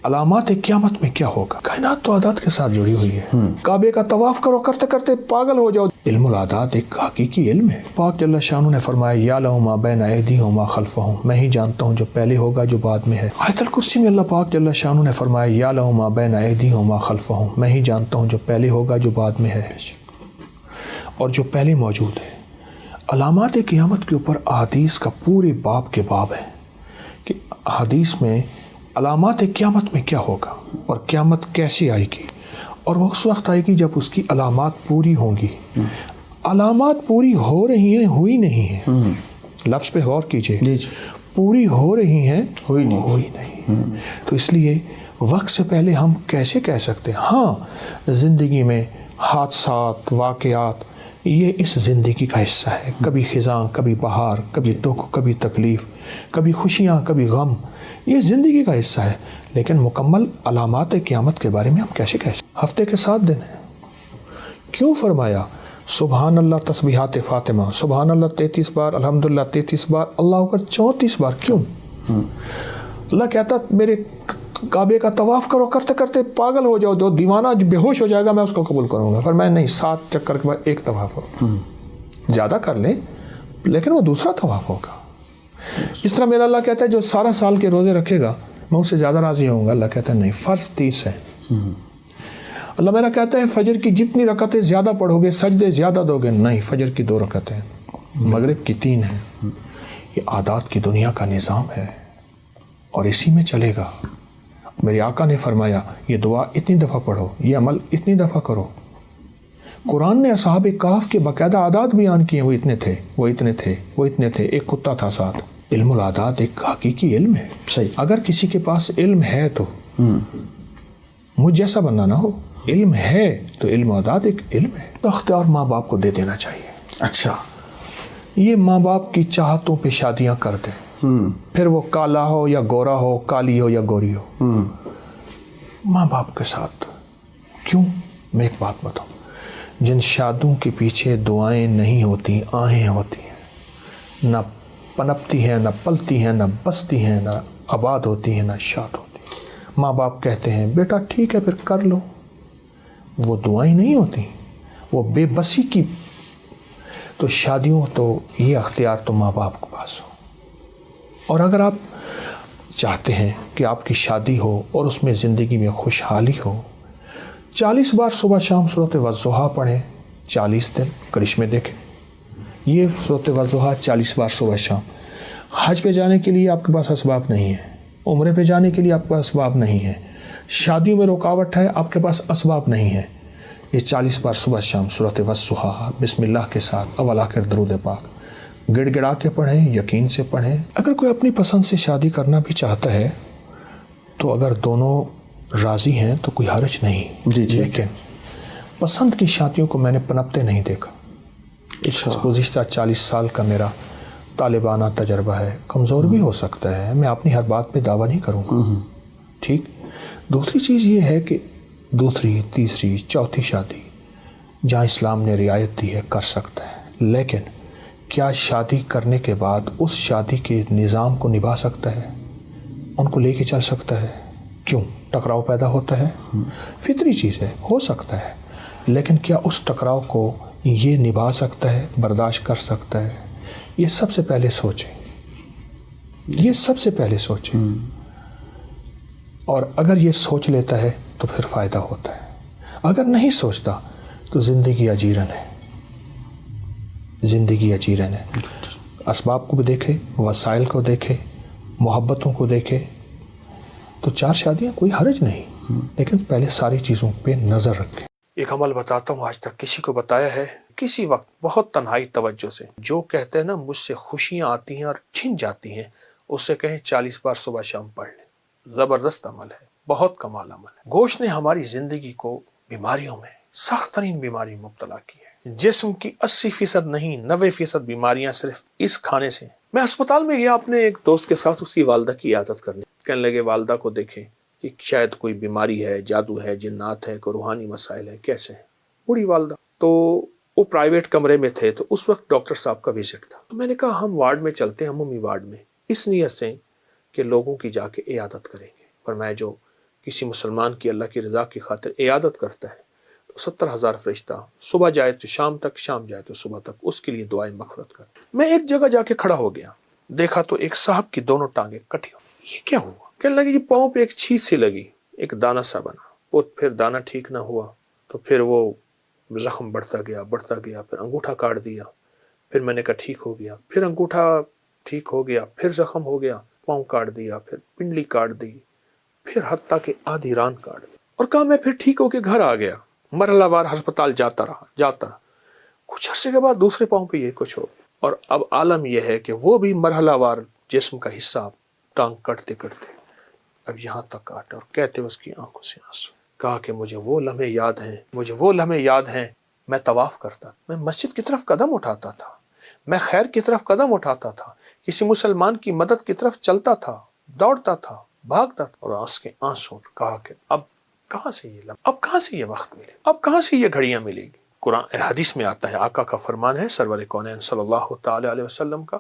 علامات قیامت میں کیا ہوگا؟ کائنات تو عادات کے ساتھ جڑی ہوئی ہے. کعبے کا طواف کرو کرتے کرتے پاگل ہو جاؤ. علم العادات ایک حقیقی علم ہے. پاک جل شانہ نے فرمایا یعلم ما بین ایدیہم وما خلفہم، میں ہی جانتا ہوں جو پہلے ہوگا جو بعد میں ہے. آیت الکرسی میں اللہ پاک جل شانہ نے فرمایا یعلم ما بین ایدیہم وما خلفہم، میں ہی جانتا ہوں جو پہلے ہوگا جو بعد میں ہے اور جو پہلے موجود ہے. علامات قیامت کے اوپر احادیث کا پورے باب کے باب ہے کہ حدیث میں علامات قیامت میں کیا ہوگا اور قیامت کیسے آئے گی، اور وہ اس وقت آئے گی جب اس کی علامات پوری ہوں گی. علامات پوری ہو رہی ہیں، ہوئی نہیں ہیں. لفظ پہ غور کیجئے، پوری ہو رہی ہیں، ہوئی نہیں. تو اس لیے وقت سے پہلے ہم کیسے کہہ سکتے ہیں؟ ہاں، زندگی میں حادثات، واقعات، یہ اس زندگی کا حصہ ہے. کبھی خزاں، کبھی بہار، کبھی دکھ، کبھی تکلیف، کبھی خوشیاں، کبھی غم، یہ زندگی کا حصہ ہے. لیکن مکمل علامات قیامت کے بارے میں ہم کیسے کہہ سکتے؟ ہفتے کے 7 دن ہیں. کیوں فرمایا سبحان اللہ تسبیحات فاطمہ، سبحان اللہ 33 بار، الحمدللہ 33 بار، اللہ اکبر 34 بار؟ کیوں؟ اللہ کہتا میرے کعبے کا طواف کرو کرتے کرتے پاگل ہو جاؤ، جو دیوانہ جو بے ہوش ہو جائے گا میں اس کو قبول کروں گا. پر میں نہیں، 7 چکر کے بعد ایک طواف ہو. زیادہ کر لیں لیکن وہ دوسرا طواف ہوگا. اس طرح میرا اللہ کہتا ہے جو سارا سال کے روزے رکھے گا میں اس سے زیادہ راضی ہوں گا. اللہ کہتا ہے نہیں، فرض 30 ہے. اللہ میرا کہتا ہے فجر کی جتنی رکعتیں زیادہ پڑھو گے سجدے زیادہ دو گے. نہیں، فجر کی 2 رکعتیں، مغرب کی 3 ہیں. یہ عادات کی دنیا کا نظام ہے اور اسی میں چلے گا. میرے آقا نے فرمایا یہ دعا اتنی دفعہ پڑھو، یہ عمل اتنی دفعہ کرو. قرآن نے اصحاب کہف کے باقاعدہ عادات بیان کیے، وہ اتنے تھے، وہ اتنے تھے، وہ اتنے تھے، ایک کتا تھا ساتھ. علم العادات ایک حقیقی علم ہے. صحیح. اگر کسی کے پاس علم ہے تو مجھ جیسا بندہ نہ ہو، علم ہے تو علم العادات ایک علم ہے. تو اختیار ماں باپ کو دے دینا چاہیے. اچھا، یہ ماں باپ کی چاہتوں پہ شادیاں کر دیں، پھر وہ کالا ہو یا گورا ہو، کالی ہو یا گوری ہو، ماں باپ کے ساتھ کیوں؟ میں ایک بات بتاؤں، جن شادوں کے پیچھے دعائیں نہیں ہوتی، آہیں ہوتی ہیں، نہ پنپتی ہیں، نہ پلتی ہیں، نہ بستی ہیں، نہ آباد ہوتی ہیں، نہ شاد ہوتی ہیں. ماں باپ کہتے ہیں بیٹا ٹھیک ہے پھر کر لو، وہ دعائیں نہیں ہوتی، وہ بے بسی کی. تو شادیوں تو یہ اختیار تو ماں باپ کے پاس ہو. اور اگر آپ چاہتے ہیں کہ آپ کی شادی ہو اور اس میں زندگی میں خوشحالی ہو، 40 بار صبح شام سورۃ والضحیٰ پڑھیں، 40 دن کرشمے دیکھیں. یہ سورۃ والضحیٰ 40 بار صبح شام. حج پہ جانے کے لیے آپ کے پاس اسباب نہیں ہے، عمرے پہ جانے کے لیے آپ کے پاس اسباب نہیں ہے، شادیوں میں رکاوٹ ہے آپ کے پاس اسباب نہیں ہے. یہ 40 بار صبح شام سورۃ والضحیٰ بسم اللہ کے ساتھ اول آخر درود پاک گڑ گڑا کے پڑھیں، یقین سے پڑھیں. اگر کوئی اپنی پسند سے شادی کرنا بھی چاہتا ہے تو اگر دونوں راضی ہیں تو کوئی حرج نہیں. لیکن پسند کی شادیوں کو میں نے پنپتے نہیں دیکھا. اس گزشتہ 40 سال کا میرا طالبانہ تجربہ ہے، کمزور بھی ہو سکتا ہے، میں اپنی ہر بات پہ دعویٰ نہیں کروں گا. ٹھیک. دوسری چیز یہ ہے کہ دوسری، تیسری، چوتھی شادی جہاں اسلام نے رعایت دی ہے کر سکتا ہے، لیکن کیا شادی کرنے کے بعد اس شادی کے نظام کو نبھا سکتا ہے، ان کو لے کے چل سکتا ہے؟ کیوں؟ ٹکراؤ پیدا ہوتا ہے، فطری چیز ہے، ہو سکتا ہے. لیکن کیا اس ٹکراؤ کو یہ نبھا سکتا ہے، برداشت کر سکتا ہے؟ یہ سب سے پہلے سوچیں، یہ سب سے پہلے سوچیں. اور اگر یہ سوچ لیتا ہے تو پھر فائدہ ہوتا ہے. اگر نہیں سوچتا تو زندگی اجیرن ہے، زندگی اجیرن ہے. اسباب کو بھی دیکھے، وسائل کو دیکھے، محبتوں کو دیکھے. تو 4 شادیاں کوئی حرج نہیں، لیکن پہلے ساری چیزوں پہ نظر رکھیں. ایک عمل بتاتا ہوں، آج تک کسی کو بتایا ہے، کسی وقت بہت تنہائی توجہ سے. جو کہتے ہیں نا مجھ سے خوشیاں آتی ہیں اور چھن جاتی ہیں، اس سے کہیں 40 بار صبح شام پڑھ لیں. زبردست عمل ہے، بہت کمال عمل ہے. گوشت نے ہماری زندگی کو بیماریوں میں، سخت ترین بیماری مبتلا کی ہے. جسم کی 80% نہیں 90% بیماریاں صرف اس کھانے سے. میں ہسپتال میں گیا اپنے ایک دوست کے ساتھ، اس کی والدہ کی عیادت کرنے. کہنے لگے والدہ کو دیکھیں کہ شاید کوئی بیماری ہے، جادو ہے، جنات ہے، کوئی روحانی مسائل ہے. کیسے ہیں؟ بوڑھی والدہ. تو وہ پرائیویٹ کمرے میں تھے، تو اس وقت ڈاکٹر صاحب کا وزٹ تھا. تو میں نے کہا ہم وارڈ میں چلتے ہیں، عمومی وارڈ میں، اس نیت سے کہ لوگوں کی جا کے عیادت کریں گے. اور میں جو کسی مسلمان کی اللہ کی رضا کی خاطر عیادت کرتا ہے تو 70,000 فرشتہ صبح جائے تو شام تک، شام جائے تو صبح تک اس کے لیے دعائیں مغفرت کرتے. میں ایک جگہ جا کے کھڑا ہو گیا، دیکھا تو ایک صاحب کی دونوں ٹانگیں کٹی ہوئی. یہ کیا ہوا؟ کہنے لگے یہ پاؤں پہ ایک چیز سی لگی، ایک دانہ سا بنا، وہ پھر دانہ ٹھیک نہ ہوا تو پھر وہ زخم بڑھتا گیا، پھر انگوٹھا کاٹ دیا، پھر میں نے کہا ٹھیک ہو گیا، پھر انگوٹھا ٹھیک ہو گیا، پھر زخم ہو گیا، پاؤں کاٹ دیا، پھر پنڈلی کاٹ دی، پھر حتیٰ کہ آدھی ران کاٹ دی. اور کہا میں پھر ٹھیک ہو کے گھر آ گیا، مرحلہ وار ہسپتال جاتا رہا. کچھ عرصے کے بعد دوسرے پاؤں پہ یہ کچھ ہو گیا. اور اب عالم یہ ہے کہ وہ بھی مرحلہ وار جسم کا حصہ ٹانگ کٹتے کٹتے اب یہاں تک کاٹا، اور کہتے اس کی آنکھوں سے آنسو. کہا کہ مجھے وہ لمحے یاد ہیں، میں طواف کرتا، میں مسجد کی طرف قدم اٹھاتا تھا، میں خیر کی طرف قدم اٹھاتا تھا، کسی مسلمان کی مدد کی طرف چلتا تھا، دوڑتا تھا، بھاگتا تھا. اور اس کے آنسو. کہا کہ اب کہاں سے یہ لمحہ، اب کہاں سے یہ وقت ملے، اب کہاں سے یہ گھڑیاں ملے گی. قرآن حدیث میں آتا ہے، آقا کا فرمان ہے سرور کونین صلی اللہ تعالی علیہ وسلم کا،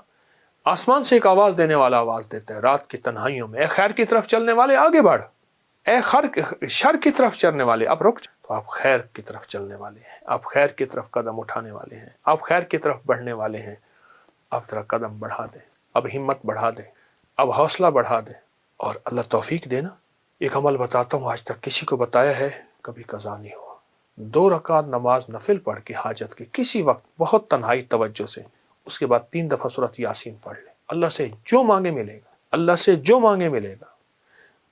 آسمان سے ایک آواز دینے والا آواز دیتا ہے رات کی تنہائیوں میں، اے خیر کی طرف چلنے والے آگے بڑھ، اے شر کی طرف چلنے والے اب رک. تو آپ خیر کی طرف چلنے والے ہیں، آپ خیر کی طرف قدم اٹھانے والے ہیں، آپ خیر کی طرف بڑھنے والے ہیں. اب ذرا قدم بڑھا دیں، اب ہمت بڑھا دیں، اب حوصلہ بڑھا دیں، اور اللہ توفیق دینا. ایک عمل بتاتا ہوں، آج تک کسی کو بتایا ہے، کبھی قضا نہیں ہوا. 2 رکعت نماز نفل پڑھ کے حاجت کی کسی وقت بہت تنہائی توجہ سے، اس کے بعد 3 دفعہ سورۃ یاسین پڑھ لیں. اللہ سے جو مانگے ملے گا، اللہ سے جو مانگے ملے گا،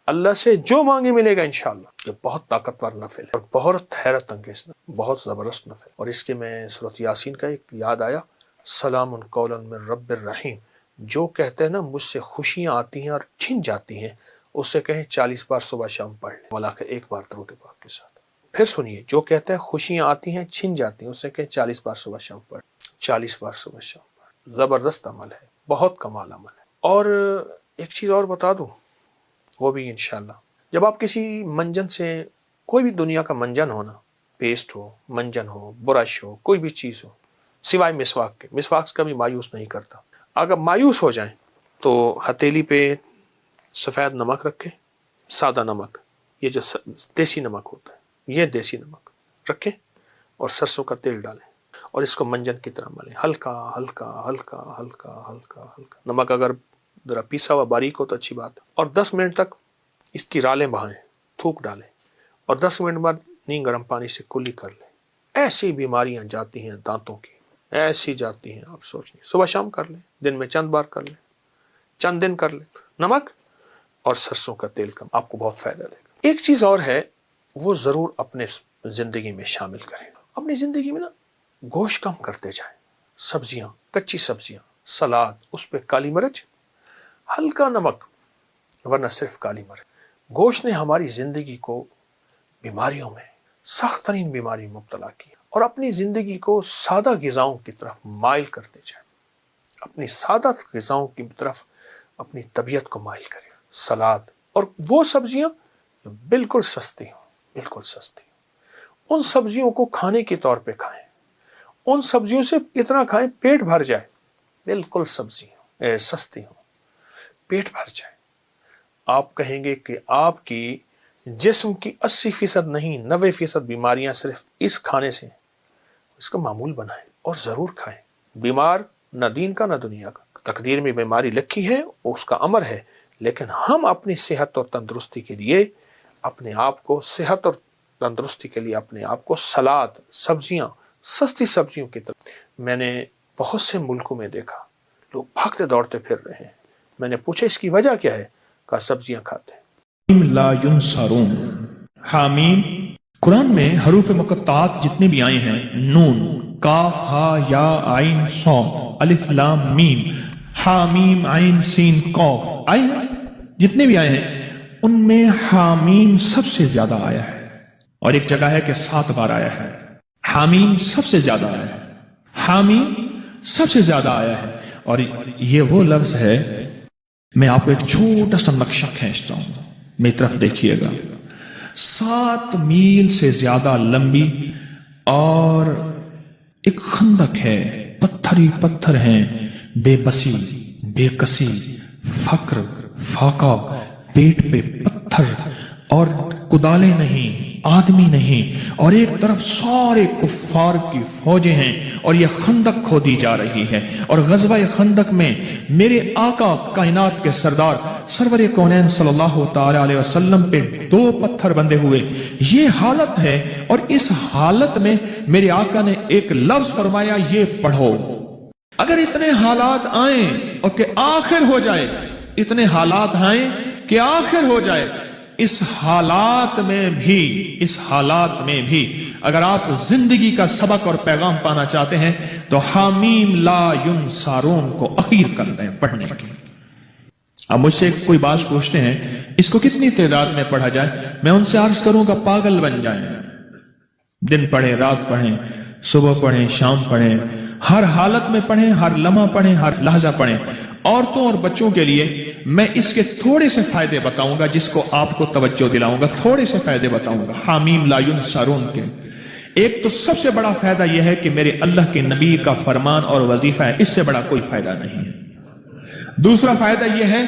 اللہ سے جو مانگے ملے گا انشاءاللہ. یہ بہت طاقتور نفل ہے اور بہت حیرت انگیز نفل، بہت زبردست نفل. اور اس کے میں سورۃ یاسین کا ایک یاد آیا، سلام قولا من رب الرحیم. جو کہتے ہیں نا مجھ سے خوشیاں آتی ہیں اور چھن جاتی ہیں، اس سے کہیں 40 بار صبح شام پڑھ لیں، والا کہ 1 بار درود پاک کے ساتھ. پھر سنیے، جو کہتے ہیں خوشیاں آتی ہیں چھن جاتی ہیں، اس سے کہیں 40 بار صبح شام پڑھ، 40 بار صبح شام پڑھ. زبردست عمل ہے، بہت کمال عمل ہے. اور ایک چیز اور بتا دوں، وہ بھی انشاءاللہ، جب آپ کسی منجن سے، کوئی بھی دنیا کا منجن ہونا، پیسٹ ہو، منجن ہو، برش ہو، کوئی بھی چیز ہو، سوائے مسواک کے، مسواک سے کبھی مایوس نہیں کرتا. اگر مایوس ہو جائیں تو ہتھیلی پہ سفید نمک رکھیں، سادہ نمک، یہ جو دیسی نمک ہوتا ہے، یہ دیسی نمک رکھیں، اور سرسوں کا تیل ڈالیں اور اس کو منجن کی طرح ملیں، ہلکا ہلکا ہلکا ہلکا ہلکا ہلکا. نمک اگر ذرا پیسا ہوا باریک ہو تو اچھی بات ہے. اور 10 منٹ تک اس کی رالیں بہائیں، تھوک ڈالیں، اور 10 منٹ بعد نیم گرم پانی سے کلی کر لیں. ایسی بیماریاں جاتی ہیں دانتوں کی، ایسی جاتی ہیں آپ سوچ نہیں. صبح شام کر لیں، دن میں چند بار کر لیں، چند دن کر لیں. نمک اور سرسوں کا تیل کم، آپ کو بہت فائدہ دے گا. ایک چیز اور ہے، وہ ضرور اپنے زندگی میں شامل کریں. اپنی زندگی میں نا گوشت کم کرتے جائیں، سبزیاں، کچی سبزیاں، سلاد، اس پہ کالی مرچ، ہلکا نمک، ورنہ صرف کالی مرچ. گوشت نے ہماری زندگی کو بیماریوں میں، سخت ترین بیماری مبتلا کیا. اور اپنی زندگی کو سادہ غذاؤں کی طرف مائل کرتے جائیں، اپنی سادہ غذاؤں کی طرف اپنی طبیعت کو مائل کریں. سلاد اور وہ سبزیاں جو بالکل سستی ہوں، بالکل سستی ہوں، ان سبزیوں کو کھانے کے طور پہ کھائیں. ان سبزیوں سے اتنا کھائیں پیٹ بھر جائے، بالکل سبزی ہوں، سستی ہوں، پیٹ بھر جائے. آپ کہیں گے کہ آپ کی جسم کی 80% نہیں 90% بیماریاں صرف اس کھانے سے، اس کا معمول بنائیں اور ضرور کھائیں. بیمار نہ دین کا نہ دنیا کا، تقدیر میں بیماری لکھی ہے، اس کا امر ہے، لیکن ہم اپنی صحت اور تندرستی کے لیے اپنے آپ کو، صحت اور تندرستی کے لیے اپنے آپ کو سلاد، سبزیاں، سستی سبزیوں کی طرف. میں نے بہت سے ملکوں میں دیکھا لوگ بھاگتے دوڑتے پھر رہے ہیں. میں نے پوچھا اس کی وجہ کیا ہے؟ کہا سبزیاں کھاتے ہیں. لا ینصرون. حامیم. قرآن میں حروف مقطعات جتنے بھی آئے ہیں، نون، کاف، ہا، یا، عین، صاد، الف، لام، میم، حامیم، عین، سین، قاف آئے ہیں، جتنے بھی آئے ہیں ان میں حامیم سب سے زیادہ آیا ہے. اور ایک جگہ ہے کہ 7 بار آیا ہے. حامیم سب سے زیادہ آیا ہے، حامیم سب سے زیادہ آیا ہے. اور یہ وہ لفظ ہے، میں آپ کو ایک چھوٹا سا نقشہ کھینچتا ہوں، میری طرف دیکھیے گا. 7 میل سے زیادہ لمبی اور ایک خندق ہے، پتھر ہی پتھر ہیں، بے بسی، بے کسی، فقر، فاقہ، پیٹ پہ پتھر، اور کدالیں نہیں، آدمی نہیں، اور ایک طرف سارے کفار کی فوجیں ہیں اور یہ خندق کھودی جا رہی ہے، اور غزوہ خندق میں میرے آقا کائنات کے سردار سرور کونین صلی اللہ تعالی علیہ وسلم پہ 2 پتھر بندھے ہوئے، یہ حالت ہے، اور اس حالت میں میرے آقا نے ایک لفظ فرمایا، یہ پڑھو۔ اگر اتنے حالات آئیں اور کہ آخر ہو جائے، اتنے حالات آئیں کہ آخر ہو جائے، اس حالات میں بھی اگر آپ زندگی کا سبق اور پیغام پانا چاہتے ہیں تو حامیم لا ینصارون کو اخیر کر دیں پڑھنے کی۔ اب مجھ سے کوئی بات پوچھتے ہیں اس کو کتنی تعداد میں پڑھا جائے، میں ان سے عرض کروں گا پاگل بن جائیں، دن پڑھیں، رات پڑھیں، صبح پڑھیں، شام پڑھیں، ہر حالت میں پڑھیں، ہر لمحہ پڑھیں، ہر لحظہ پڑھیں۔ عورتوں اور بچوں کے لیے میں اس کے تھوڑے سے فائدے بتاؤں گا، جس کو آپ کو توجہ دلاؤں گا، تھوڑے سے فائدے بتاؤں گا حامیم لا ینصارون کے۔ ایک تو سب سے بڑا فائدہ یہ ہے کہ میرے اللہ کے نبی کا فرمان اور وظیفہ ہے، اس سے بڑا کوئی فائدہ نہیں ہے۔ دوسرا فائدہ یہ ہے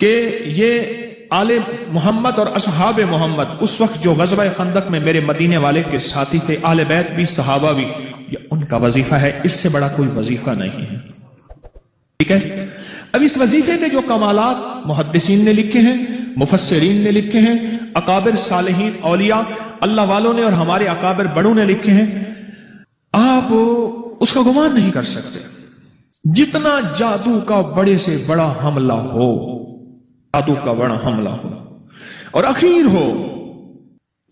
کہ یہ آل محمد اور اصحاب محمد اس وقت جو غزوہ خندق میں میرے مدینے والے کے ساتھی تھے، اہل بیت بھی، صحابہ بھی، یہ ان کا وظیفہ ہے، اس سے بڑا کوئی وظیفہ نہیں ہے۔ ٹھیک ہے، اب اس وظیفے کے جو کمالات محدثین نے لکھے ہیں، مفسرین نے لکھے ہیں، اکابر صالحین اولیاء اللہ والوں نے اور ہمارے اکابر بڑوں نے لکھے ہیں، آپ اس کا گمان نہیں کر سکتے۔ جتنا جادو کا بڑے سے بڑا حملہ ہو، جادو کا بڑا حملہ ہو، اور اخیر ہو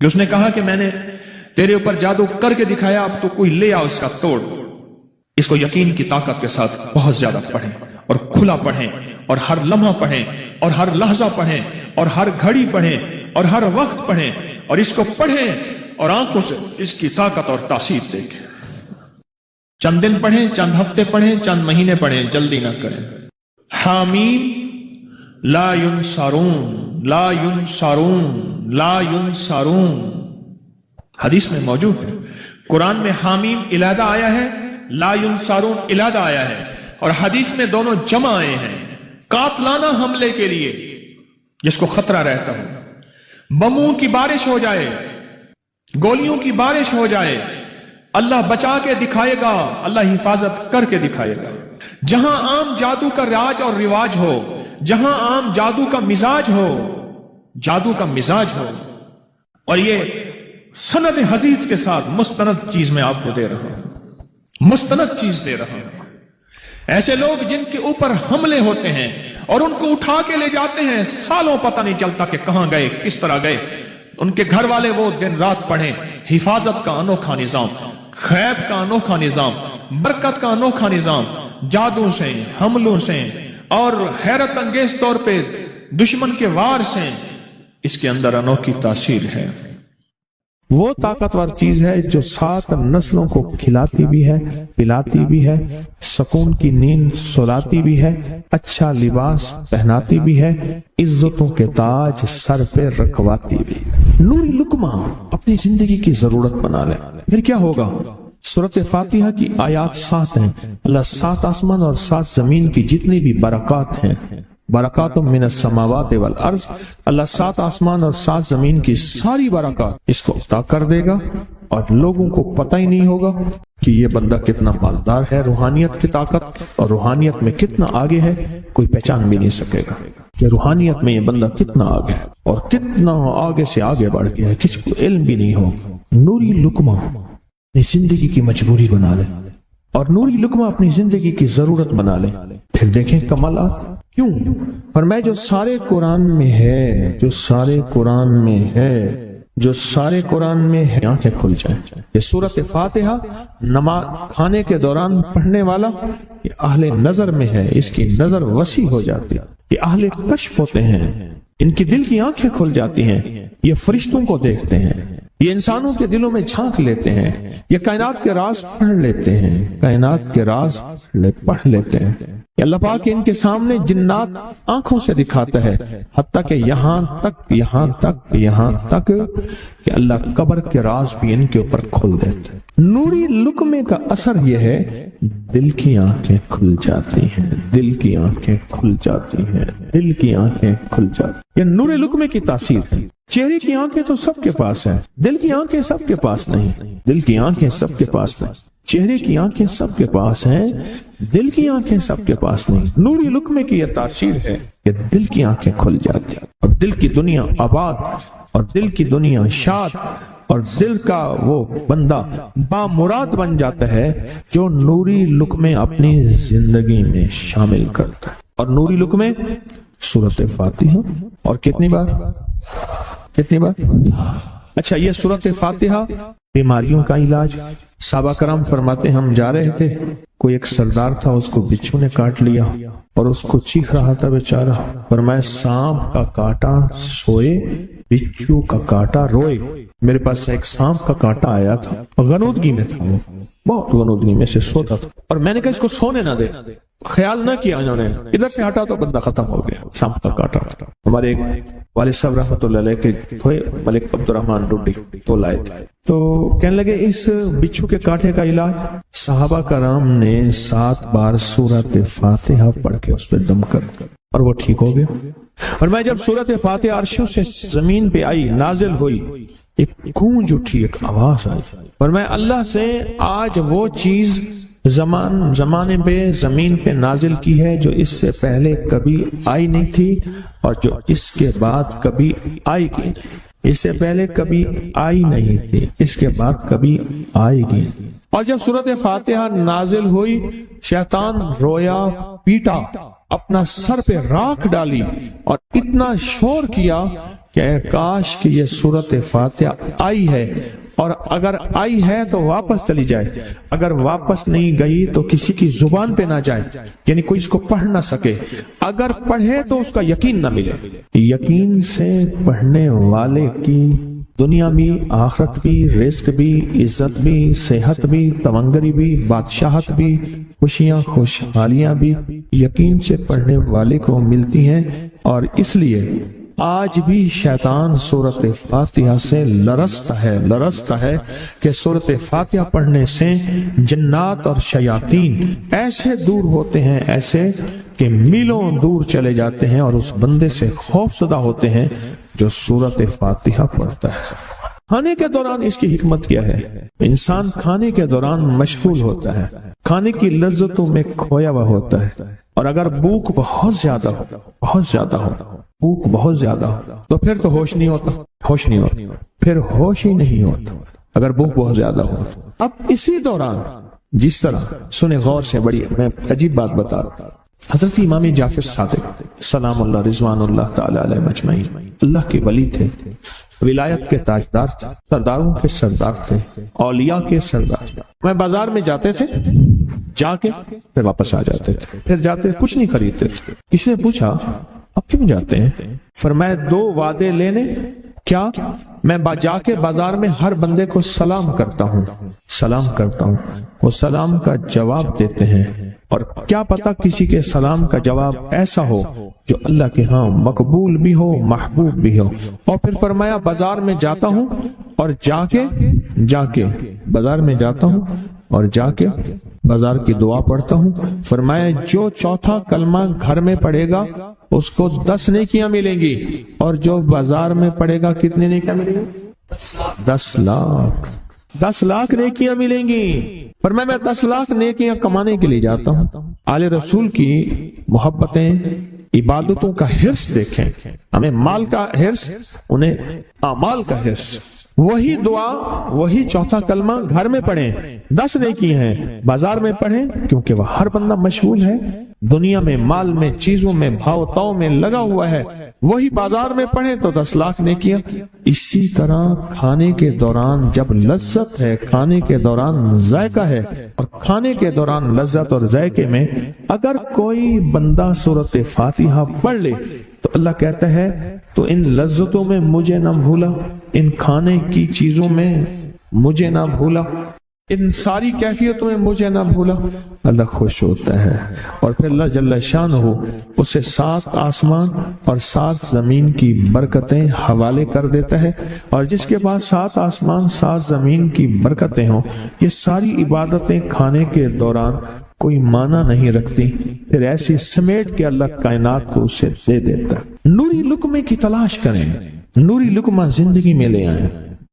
کہ اس نے کہا کہ میں نے تیرے اوپر جادو کر کے دکھایا، اب تو کوئی لے آ اس کا توڑ، اس کو یقین کی طاقت کے ساتھ بہت زیادہ پڑھیں اور کھلا پڑھیں اور ہر لمحہ پڑھیں اور ہر لحظہ پڑھیں اور ہر گھڑی پڑھیں اور ہر وقت پڑھیں، اور اس کو پڑھیں اور آنکھوں سے اس کی طاقت اور تاثیر دیکھیں۔ چند دن پڑھیں، چند ہفتے پڑھیں، چند مہینے پڑھیں، جلدی نہ کریں۔ حامیم لا ینصارون، لا ینصارون، لا ینصارون حدیث میں موجود ہے۔ قرآن میں حامیم علیحدہ آیا ہے، لا ینصارون علیحدہ آیا ہے، اور حدیث میں دونوں جمع آئے ہیں قاتلانہ حملے کے لیے، جس کو خطرہ رہتا ہو، بموں کی بارش ہو جائے، گولیوں کی بارش ہو جائے، اللہ بچا کے دکھائے گا، اللہ حفاظت کر کے دکھائے گا۔ جہاں عام جادو کا راج اور رواج ہو، جہاں عام جادو کا مزاج ہو، جادو کا مزاج ہو، اور یہ سند حدیث کے ساتھ مستند چیز میں آپ کو دے رہا ہوں، مستند چیز دے رہا ہوں۔ ایسے لوگ جن کے اوپر حملے ہوتے ہیں اور ان کو اٹھا کے لے جاتے ہیں، سالوں پتہ نہیں چلتا کہ کہاں گئے، کس طرح گئے، ان کے گھر والے وہ دن رات پڑھیں، حفاظت کا انوکھا نظام، خیب کا انوکھا نظام، برکت کا انوکھا نظام، جادو سے، حملوں سے، اور حیرت انگیز طور پہ دشمن کے وار سے، اس کے اندر انوکھی تاثیر ہے۔ وہ طاقتور چیز ہے جو 7 نسلوں کو کھلاتی بھی ہے، پلاتی بھی ہے، سکون کی نیند سلاتی بھی ہے، اچھا لباس پہناتی بھی ہے، عزتوں کے تاج سر پہ رکھواتی بھی۔ نوری لقمہ اپنی زندگی کی ضرورت بنا لے، پھر کیا ہوگا؟ سورۃ فاتحہ کی آیات 7 ہیں۔ اللہ 7 آسمان اور 7 زمین کی جتنی بھی برکات ہیں، برکات من السماوات والارض، اللہ 7 آسمان اور 7 زمین کی ساری برکات اس کو عطا کر دے گا، اور لوگوں کو پتہ ہی نہیں ہوگا کہ یہ بندہ کتنا مالدار ہے، روحانیت کی طاقت اور روحانیت میں کتنا آگے ہے، کوئی پہچان بھی نہیں سکے گا کہ روحانیت میں یہ بندہ کتنا آگے ہے اور کتنا آگے سے آگے بڑھ گیا ہے، کسی کو علم بھی نہیں ہوگا۔ نوری لقمہ اپنی زندگی کی مجبوری بنا لے، اور نوری لقمہ اپنی زندگی کی ضرورت بنا لے، پھر دیکھیں کمالات۔ کیوں؟ فرمائے جو سارے قرآن میں ہے، جو سارے قرآن میں ہے، جو سارے قرآن میں ہے، آنکھیں کھل جائیں۔ یہ سورۃ فاتحہ نماز کھانے کے دوران پڑھنے والا یہ اہل نظر میں ہے، اس کی نظر وسیع ہو جاتی ہے، یہ اہل کشف ہوتے ہیں، ان کی دل کی آنکھیں کھل جاتی ہیں، یہ فرشتوں کو دیکھتے ہیں، یہ انسانوں کے دلوں میں جھانک لیتے ہیں، یہ کائنات کے راز پڑھ لیتے ہیں، کائنات کے راز پڑھ لیتے ہیں۔ اللہ پاک ان کے سامنے جنات آنکھوں سے دکھاتا ہے، حتیٰ کہ یہاں تک کہ اللہ قبر کے راز بھی ان کے اوپر کھول دیتے ہیں۔ نوری لقمے کا اثر یہ ہے دل کی آنکھیں کھل جاتی ہیں، دل کی آنکھیں کھل جاتی ہیں، دل کی آنکھیں کھل جاتی ہیں۔ یہ نور لقمے کی تاثیر ہے۔ چہرے کی آنکھیں تو سب کے پاس ہیں، دل کی آنکھیں سب کے پاس نہیں، دل کی آنکھیں سب کے پاس نہیں، چہرے کی آنکھیں سب کے پاس ہیں، دل کی آنکھیں سب کے پاس نہیں۔ نوری لقمے کی یہ تاثیر ہے کہ دل کی آنکھیں کھل جاتی ہیں اور دل کی دنیا آباد اور دل کی دنیا شاد اور دل کا وہ بندہ بامراد بن جاتا ہے جو نوری لقمے اپنی زندگی میں شامل کرتا ہے۔ اور نوری لقمے سورۃ فاتحہ، اور کتنی بار؟ اچھا، یہ سورۃ فاتحہ بیماریوں کا علاج۔ صحابہ کرام فرماتے ہم جا رہے تھے، کوئی ایک سردار تھا، اس کو بچھو نے کاٹ لیا اور اس کو چیخ رہا تھا بیچارہ۔ فرمایا سانپ کا کاٹا سوئے، بچھو کا کاٹا روئے۔ میرے پاس ایک سانپ کا کاٹا آیا تھا، غنودگی میں تھا، وہ بہت غنودگی میں سے سوتا تھا، اور میں نے کہا اس کو سونے نہ دے، خیال نہ کیا انہوں نے، ادھر سے ہٹا تو بندہ ختم ہو گیا، سانپ کا کاٹا تھا۔ ہمارے ایک والد صاحب رحمۃ اللہ علیہ کے تھے ملک عبد الرحمن ڈوڈی، تو لائے تو کہنے لگے اس بچھو کے کاٹے کا علاج، صحابہ کرام نے 7 بار سورۃ فاتحہ پڑھ کے اس پہ دم کر اور وہ ٹھیک ہو گیا۔ اور میں جب سورۃ فاتحہ عرشوں سے زمین پہ آئی، نازل ہوئی، ایک گونج اٹھی، ایک آواز آئی، اور میں اللہ سے آج وہ چیز زمانے پہ زمین پہ نازل کی ہے جو اس سے پہلے کبھی آئی نہیں تھی اور جو اس کے بعد کبھی آئے گی نہیں، اس سے پہلے کبھی آئی نہیں تھی، اس کے بعد کبھی آئے گی۔ اور جب سورۃ فاتحہ نازل ہوئی، شیطان رویا، پیٹا، اپنا سر پہ راکھ ڈالی اور اتنا شور کیا کہ کاش کہ یہ سورۃ فاتحہ آئی ہے، اور اگر آئی ہے تو واپس چلی جائے، اگر واپس نہیں گئی تو کسی کی زبان پہ نہ جائے، یعنی کوئی اس کو پڑھ نہ سکے، اگر پڑھے تو اس کا یقین نہ ملے۔ یقین سے پڑھنے والے کی دنیا بھی، آخرت بھی، رزق بھی، عزت بھی، صحت بھی، تمنگری بھی، بادشاہت بھی، خوشیاں خوشحالیاں بھی یقین سے پڑھنے والے کو ملتی ہیں۔ اور اس لیے آج بھی شیطان سورۃ فاتحہ سے لرزتا ہے کہ سورۃ فاتحہ پڑھنے سے جنات اور شیاطین ایسے دور ہوتے ہیں، ایسے کہ میلوں دور چلے جاتے ہیں، اور اس بندے سے خوف زدہ ہوتے ہیں جو سورۃ فاتحہ پڑھتا ہے۔ کھانے کے دوران اس کی حکمت کیا ہے؟ انسان کھانے کے دوران مشغول ہوتا ہے، کھانے کی لذتوں میں کھویا ہوا ہوتا ہے، اور اگر بھوک بہت زیادہ ہو، بھوک بہت زیادہ ہو تو پھر تو ہوش نہیں ہوتا، پھر ہوش ہی نہیں ہوتا اگر بھوک بہت زیادہ ہو۔ اب اسی دوران جس طرح سنیں غور سے، بڑی میں عجیب بات بتا رہا ہوں، حضرت امام جعفر صادق سلام اللہ رضوان اللہ تعالی علیہ مجمعین اللہ کے ولی تھے، ولایت کے تاجدار تھے، سرداروں کے سردار تھے، اولیاء کے سردار تھے۔ میں بازار میں جاتے تھے، جا کے پھر واپس آ جاتے تھے، پھر جاتے کچھ نہیں خریدتے تھے۔ کسی نے پوچھا اب کیوں جاتے ہیں؟ فرمایا 2 وعدے لینے، کیا میں جا کے بازار میں ہر بندے کو سلام کرتا ہوں، وہ سلام کا جواب دیتے ہیں، اور کیا پتا کسی کے سلام کا جواب ایسا ہو جو اللہ کے ہاں مقبول بھی ہو، محبوب بھی ہو۔ اور پھر فرمایا بازار میں جاتا ہوں اور جا کے بازار میں جاتا ہوں اور جا کے بازار کی دعا پڑھتا ہوں۔ فرمایا جو چوتھا کلمہ گھر میں پڑھے گا اس کو 10 نیکیاں ملیں گی، اور جو بازار میں پڑھے گا کتنے نیکیاں ملیں گی؟ 10 لاکھ نیکیاں ملیں گی۔ فرمایا میں 10 لاکھ نیکیاں کمانے کے لیے جاتا ہوں۔ آل رسول کی محبتیں، عبادتوں کا حرص دیکھیں، ہمیں مال کا حرص، انہیں اعمال کا حرص۔ وہی دعا، وہی چوتھا کلمہ گھر میں پڑھیں، 10 نیکی ہیں، بازار میں پڑھیں کیونکہ وہ ہر بندہ مشغول ہے، دنیا میں، مال میں، چیزوں میں، بھاؤ تاؤ میں لگا ہوا ہے، وہی بازار میں پڑھیں تو 10 لاکھ نیکیاں۔ اسی طرح کھانے کے دوران جب لذت ہے، کھانے کے دوران ذائقہ ہے، اور کھانے کے دوران لذت اور ذائقے میں اگر کوئی بندہ سورۃ فاتحہ پڑھ لے تو اللہ کہتا ہے تو ان لذتوں میں مجھے نہ بھولا، ان کھانے کی چیزوں میں مجھے نہ بھولا۔ ان ساری کیفیتوں میں مجھے نہ بھولا، اللہ خوش ہوتا ہے، اور پھر اللہ جل شانہ اسے 7 آسمان اور 7 زمین کی برکتیں حوالے کر دیتا ہے، اور جس کے پاس 7 آسمان 7 زمین کی برکتیں ہوں، یہ ساری عبادتیں کھانے کے دوران کوئی معنی نہیں رکھتی، پھر ایسی سمیٹ کے اللہ کائنات کو اسے دے دیتا ہے۔ نوری لقمے کی تلاش کریں، نوری لقمہ زندگی میں لے آئیں،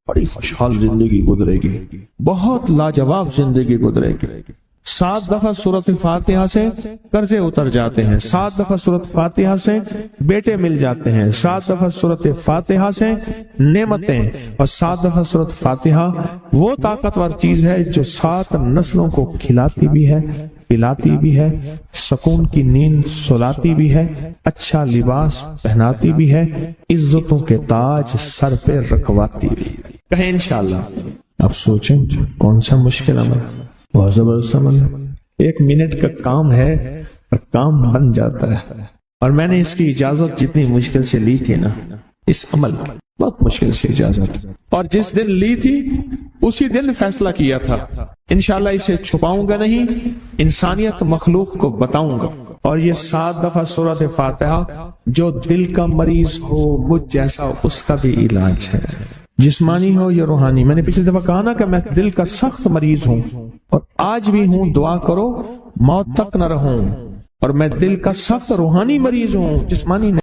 بڑی خوشحال زندگی گزرے گی، بہت لاجواب زندگی گزرے گی۔ 7 دفعہ سورۃ فاتحہ سے قرضے اتر جاتے ہیں، 7 دفعہ سورۃ فاتحہ سے بیٹے مل جاتے ہیں، 7 دفعہ سورۃ فاتحہ سے نعمتیں، اور 7 دفعہ سورۃ فاتحہ وہ طاقتور چیز ہے جو 7 نسلوں کو کھلاتی بھی ہے، پلاتی بھی ہے، سکون کی نیند سلاتی بھی ہے، اچھا لباس پہناتی بھی ہے، عزتوں کے تاج سر پہ رکھواتی بھی ہے۔ کہیں انشاءاللہ۔ اب سوچیں کون سا مشکل عمل، بہت زبردست عمل ہے، 1 منٹ کا کام ہے اور کام بن جاتا ہے، اور میں نے اس کی اجازت جتنی مشکل سے لی تھی نا، اس عمل کی بہت مشکل سے اجازت، اور جس دن لی تھی اسی دن فیصلہ کیا تھا انشاءاللہ اسے چھپاؤں گا نہیں، انسانیت مخلوق کو بتاؤں گا۔ اور یہ 7 دفعہ سورۃ فاتحہ جو دل کا مریض ہو مجھ جیسا اس کا بھی علاج ہے، جسمانی ہو یا روحانی۔ میں نے پچھلی دفعہ کہا نا کہ میں دل کا سخت مریض ہوں اور آج بھی ہوں، دعا کرو موت تک نہ رہوں، اور میں دل کا سخت روحانی مریض ہوں، جسمانی نہیں۔